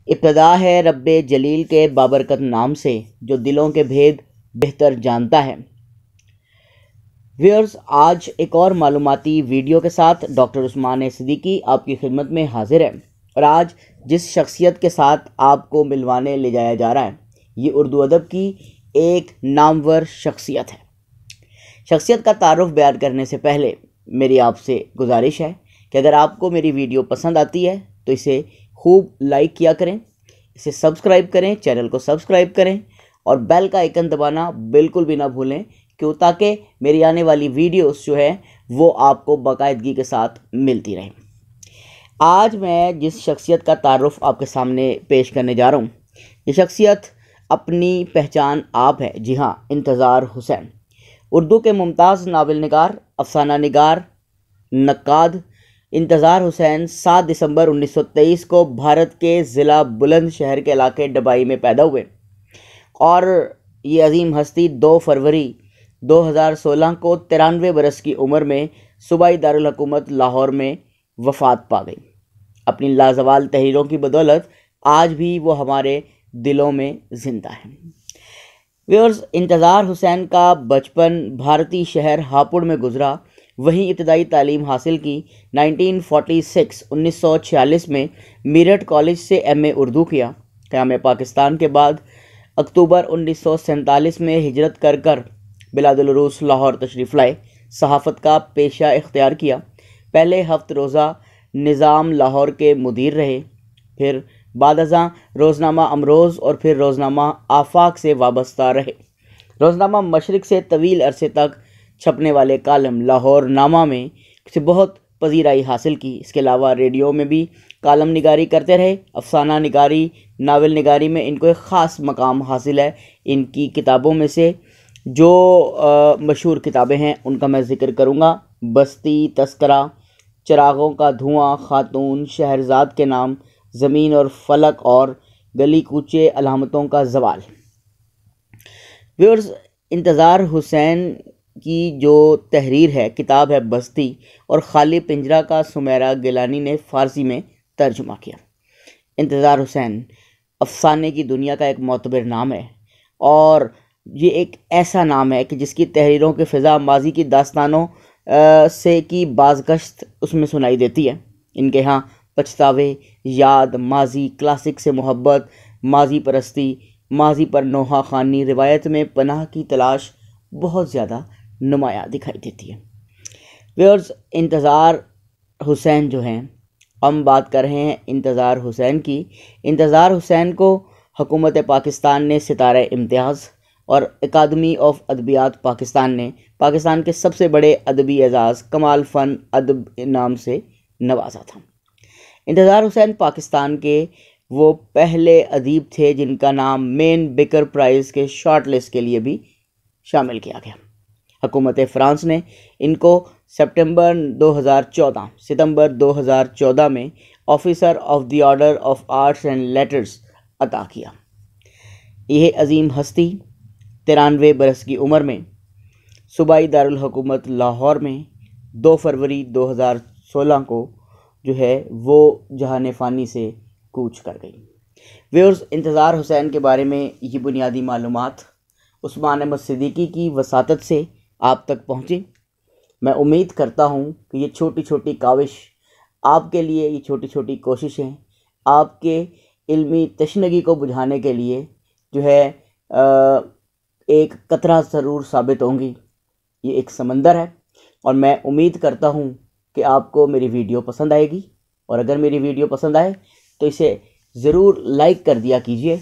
ابتدا ہے رب جلیل کے بابرکت نام سے جو دلوں کے بھید بہتر جانتا ہے۔ ویورز، آج ایک اور معلوماتی ویڈیو کے ساتھ ڈاکٹر عثمان صدیقی آپ کی خدمت میں حاضر ہے، اور آج جس شخصیت کے ساتھ آپ کو ملوانے لے جایا جا رہا ہے یہ اردو ادب کی ایک نامور شخصیت ہے۔ شخصیت کا تعارف بیان کرنے سے پہلے میری آپ سے گزارش ہے کہ اگر آپ کو میری ویڈیو پسند آتی ہے تو اسے خوب لائک کیا کریں، اسے سبسکرائب کریں، چینل کو سبسکرائب کریں اور بیل کا آئیکن دبانا بالکل بھی نہ بھولیں، کیوں تاکہ میری آنے والی ویڈیوز جو ہے وہ آپ کو باقاعدگی کے ساتھ ملتی رہیں۔ آج میں جس شخصیت کا تعارف آپ کے سامنے پیش کرنے جا رہا ہوں یہ شخصیت اپنی پہچان آپ ہے، جی ہاں، انتظار حسین، اردو کے ممتاز ناول نگار، افسانہ نگار، نقاد۔ انتظار حسین 7 دسمبر 1923 کو بھارت کے ضلع بلند شہر کے علاقے ڈبائی میں پیدا ہوئے، اور یہ عظیم ہستی 2 فروری 2016 کو 93 برس کی عمر میں صوبائی دارالحکومت لاہور میں وفات پا گئی۔ اپنی لازوال تحریروں کی بدولت آج بھی وہ ہمارے دلوں میں زندہ ہے۔ ویورز، انتظار حسین کا بچپن بھارتی شہر ہاپوڑ میں گزرا، وہیں ابتدائی تعلیم حاصل کی۔ 1946 میں میرٹھ کالج سے ایم اے اردو کیا۔ قیام پاکستان کے بعد اکتوبر 1947 میں ہجرت کر بلاد العروس لاہور تشریف لائے، صحافت کا پیشہ اختیار کیا۔ پہلے ہفت روزہ نظام لاہور کے مدیر رہے، پھر بعد ازاں روزنامہ امروز اور پھر روزنامہ آفاق سے وابستہ رہے۔ روزنامہ مشرق سے طویل عرصے تک چھپنے والے کالم لاہور نامہ میں سے بہت پذیرائی حاصل کی۔ اس کے علاوہ ریڈیو میں بھی کالم نگاری کرتے رہے۔ افسانہ نگاری، ناول نگاری میں ان کو ایک خاص مقام حاصل ہے۔ ان کی کتابوں میں سے جو مشہور کتابیں ہیں ان کا میں ذکر کروں گا: بستی، تذکرہ، چراغوں کا دھواں، خاتون، شہرزاد کے نام، زمین اور فلک اور گلی کوچے علامتوں کا زوال۔ ویورز، انتظار حسین کی جو تحریر ہے، کتاب ہے بستی، اور خالی پنجرہ کا سمیرہ گیلانی نے فارسی میں ترجمہ کیا۔ انتظار حسین افسانے کی دنیا کا ایک معتبر نام ہے، اور یہ ایک ایسا نام ہے کہ جس کی تحریروں کی فضا ماضی کی داستانوں سے کی بازگشت اس میں سنائی دیتی ہے۔ ان کے ہاں پچھتاوے، یاد، ماضی، کلاسک سے محبت، ماضی پرستی، ماضی پر نوحہ خوانی، روایت میں پناہ کی تلاش بہت زیادہ نمایاں دکھائی دیتی ہے۔ ویورز، انتظار حسین جو ہیں، ہم بات کر رہے ہیں انتظار حسین کی۔ انتظار حسین کو حکومت پاکستان نے ستارہ امتیاز اور اکیڈمی آف ادبیات پاکستان نے پاکستان کے سب سے بڑے ادبی اعزاز کمال فن ادب انعام سے نوازا تھا۔ انتظار حسین پاکستان کے وہ پہلے ادیب تھے جن کا نام مین بکر پرائز کے شارٹ لسٹ کے لیے بھی شامل کیا گیا۔ حکومت فرانس نے ان کو ستمبر 2014 میں officer of the order of arts and letters عطا کیا۔ یہ عظیم ہستی 93 برس کی عمر میں صوبائی دارالحکومت لاہور میں 2 فروری 2016 کو جو ہے وہ جہان فانی سے کوچ کر گئی۔ ویورز، انتظار حسین کے بارے میں یہ بنیادی معلومات عثمان احمد صدیقی کی وساطت سے آپ تک پہنچی۔ میں امید کرتا ہوں کہ یہ چھوٹی چھوٹی کاوش آپ کے لیے، یہ چھوٹی چھوٹی کوششیں آپ کے علمی تشنگی کو بجھانے کے لیے جو ہے ایک قطرہ ضرور ثابت ہوں گی۔ یہ ایک سمندر ہے، اور میں امید کرتا ہوں کہ آپ کو میری ویڈیو پسند آئے گی، اور اگر میری ویڈیو پسند آئے تو اسے ضرور لائک کر دیا کیجئے،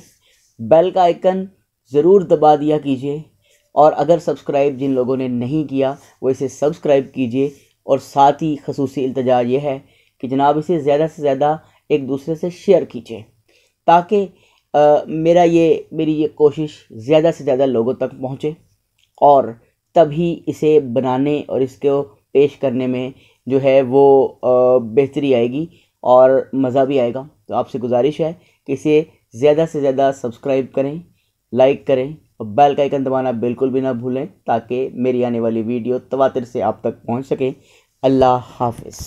بیل کا آئیکن ضرور دبا دیا کیجئے، اور اگر سبسکرائب جن لوگوں نے نہیں کیا وہ اسے سبسکرائب کیجئے، اور ساتھ ہی خصوصی التجا یہ ہے کہ جناب اسے زیادہ سے زیادہ ایک دوسرے سے شیئر کیجئے، تاکہ میری یہ کوشش زیادہ سے زیادہ لوگوں تک پہنچے، اور تبھی اسے بنانے اور اس کو پیش کرنے میں جو ہے وہ بہتری آئے گی اور مزہ بھی آئے گا۔ تو آپ سے گزارش ہے کہ اسے زیادہ سے زیادہ سبسکرائب کریں، لائک کریں، اور بیل کا آئیکن دبانا بالکل بھی نہ بھولیں تاکہ میری آنے والی ویڈیو تواتر سے آپ تک پہنچ سکے۔ اللہ حافظ۔